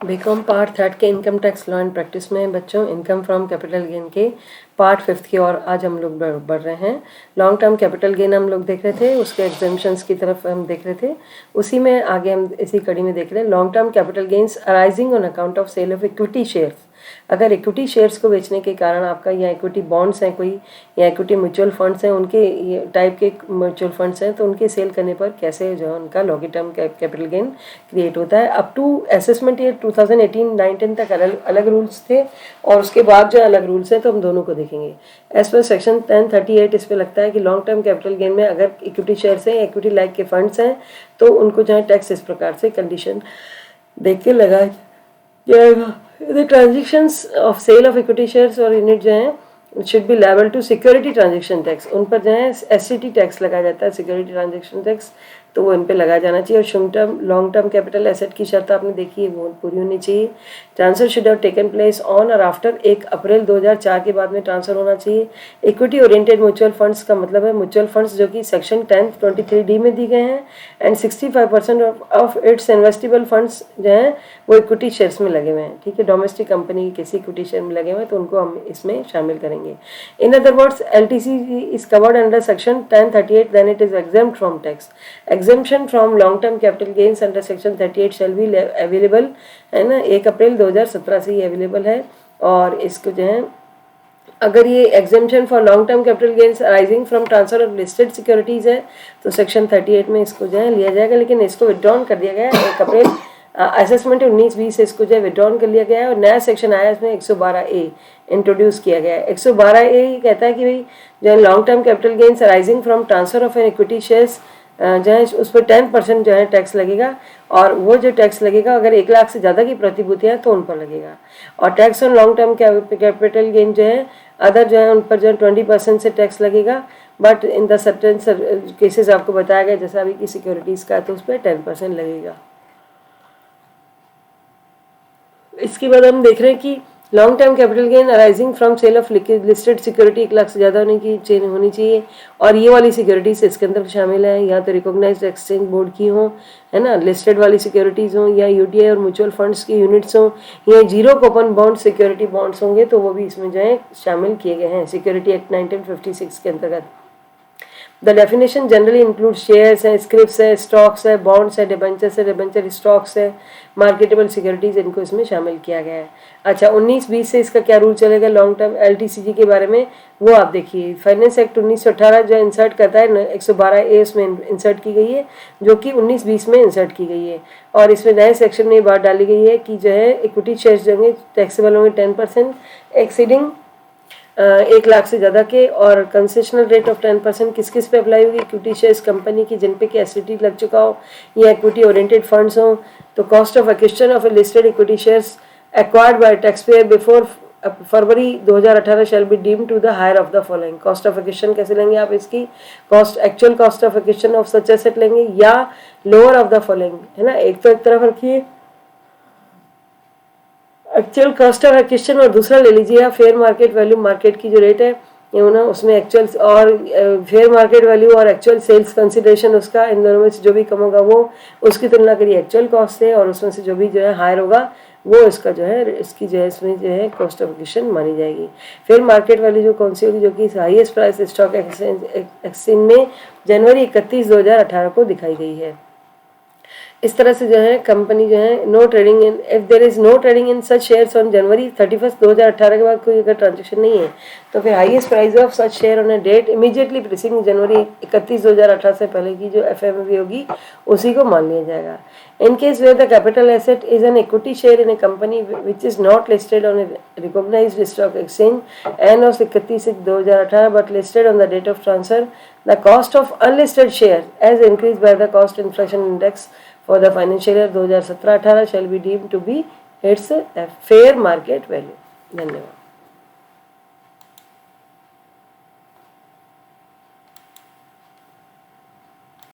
BCom part 3 के income tax law and practice में बच्चों इनकम फ्रॉम कैपिटल गेन के पार्ट 5 की ओर आज हम लोग बढ़ रहे हैं। लॉन्ग टर्म कैपिटल गेन हम लोग देख रहे थे, उसके एग्जाम्पशंस की तरफ हम देख रहे थे। उसी में आगे हम इसी कड़ी में देख रहे हैं long term capital gains arising on account of sale of equity shares. अगर इक्विटी शेयर्स को बेचने के कारण आपका या इक्विटी बॉन्ड्स हैं कोई या इक्विटी म्यूचुअल फंड्स हैं, उनके ये टाइप के म्यूचुअल फंड्स हैं, तो उनके सेल करने पर कैसे जो है उनका long term capital gain create होता है। अप टू असेसमेंट ईयर 2018-19 तक अलग रूल्स थे और उसके बाद जो अलग रूल्स हैं, तो हम दोनों को देखेंगे। एज पर सेक्शन 1038 इस पर लगता है कि लॉन्ग टर्म कैपिटल गेन में अगर इक्विटी शेयर्स हैं, इक्विटी लाइक के फंड्स हैं, तो उनको जो है टैक्स इस प्रकार से कंडीशन देख के लगाया जाएगा। The transactions of sale of equity shares और यूनिट जो है should be level to security transaction tax. उन पर जो है एससीटी टैक्स लगाया जाता है, सिक्योरिटी ट्रांजेक्शन टैक्स, तो वो इन पे लगाया जाना चाहिए। और short term long term capital asset की शर्त आपने देखी है, वो पूरी होनी चाहिए। Transfer should have taken place on और आफ्टर 1 अप्रैल 2004 के बाद में ट्रांसफर होना चाहिए। इक्विटी ओरिएंटेड म्यूचुअल फंड्स का मतलब है म्यूचुअल फंड्स जो कि सेक्शन 1023D में दी गए हैं and 65% of its investable funds जो हैं वो इक्विटी शेयर्स में लगे हुए हैं। ठीक है, डोमेस्टिक कंपनी के किसी इक्विटी शेयर में लगे हुए हैं, तो उनको हम इसमें शामिल करेंगे। In other words LTC is covered under section 1038 then it is exempt from tax. Exemption from long-term capital gains under section 38 shall be available, है ना, 1 अप्रैल 2017 से ही अवेलेबल है। और इसको जो है अगर ये exemption for long term capital gains arising from transfer of listed securities है, तो सेक्शन 38 में इसको जो है लिया जाएगा, लेकिन इसको विड्रॉन कर दिया गया है 1 अप्रैल असेसमेंट 19-20 से इसको जो है विड्रॉन कर लिया गया है। और नया सेक्शन आया, इसमें 112A इंट्रोड्यूस किया गया है। 112A कहता है कि भाई जो है long term capital gains arising from transfer of an equity shares जो है उस पर 10% जो है टैक्स लगेगा। और वो जो टैक्स लगेगा अगर 1 लाख से ज़्यादा की प्रतिभूतियाँ तो उन पर लगेगा। और tax on long term capital gain जो है अदर जो है उन पर जो है 20% से टैक्स लगेगा। But in the certain cases आपको बताया गया, जैसा अभी की सिक्योरिटीज़ का, तो उस पर 10% लगेगा। इसके बाद हम देख रहे हैं कि long term capital gain arising from sale of listed security 1 lakh से ज़्यादा होने की चेन होनी चाहिए। और ये वाली सिक्योरिटीज इसके अंदर शामिल है, या तो रिकॉग्नाइज्ड एक्सचेंज बोर्ड की हों, है ना, लिस्टेड वाली सिक्योरिटीज़ हों, या UTI और म्यूचुअल फंड्स की यूनिट्स हों, या zero coupon bond security bonds होंगे, तो वो भी इसमें जो है शामिल किए गए हैं सिक्योरिटी एक्ट 1956 के अंतर्गत। The definition generally include shares है, स्क्रिप्स है, स्टॉक्स है, बॉन्ड्स है, डिबेंचर्स है, डिबेंचर स्टॉक्स है, मार्केटेबल सिक्योरिटीज, इनको इसमें शामिल किया गया है। अच्छा, 19-20 से इसका क्या रूल चलेगा लॉन्ग टर्म LTCG के बारे में, वो आप देखिए। फाइनेंस एक्ट 1918 जो इंसर्ट करता है 112A उसमें इंसर्ट की गई है, जो कि 19-20 में इंसर्ट की गई है। और इसमें नए सेक्शन में ये बात डाली गई है कि जो है इक्विटी शेयर्स जो होंगे टैक्सेबल होंगे 10% एक्सीडिंग 1 लाख से ज़्यादा के। और कंसेशनल रेट ऑफ 10% किस किस पे अप्लाई होगी, इक्विटी शेयर्स कंपनी की जिन पे कि एससीटी लग चुका हो या इक्विटी ओरिएंटेड फंड्स हों। तो cost of acquisition of a listed equity shares acquired by tax payer before February 2018 shall be deemed to the higher of the following. Cost of acquisition कैसे लेंगे आप, इसकी cost actual cost of acquisition of such asset लेंगे या lower of the following, है ना। एक तो एक तरफ रखिए एक्चुअल कॉस्ट ऑफ एक्विजिशन और दूसरा ले लीजिए आप फेयर मार्केट वैल्यू, मार्केट की जो रेट है ये ना उसमें एक्चुअल और फेयर मार्केट वैल्यू और एक्चुअल सेल्स कंसिडरेशन उसका, इन दोनों में से जो भी कम होगा वो उसकी तुलना करिए एक्चुअल कॉस्ट से, और उसमें से जो भी जो है हायर होगा वो इसका जो है इसकी जो है इसमें जो है कॉस्ट ऑफ एक्विजिशन मानी जाएगी। फेयर मार्केट वैल्यू जो कौन सी होगी, जो कि हाईएस्ट प्राइस स्टॉक एक्सचेंज में जनवरी 31, 2018 को दिखाई गई है। इस तरह से जो है कंपनी जो है no trading in, if there is no trading in such shares on January 31, 2018 के बाद कोई अगर ट्रांजेक्शन नहीं है, तो फिर highest price of such share on a date immediately preceding January 31, 2018 से पहले की जो FMV होगी उसी को मान लिया जाएगा। In case where the capital asset is an equity share in a company which is not listed on a recognised stock exchange end of 31, 2018 but listed on the date of transfer, the cost of unlisted share as increase by the cost inflation index for the financial year 2017-18 shall be deemed to be its fair market value. धन्यवाद।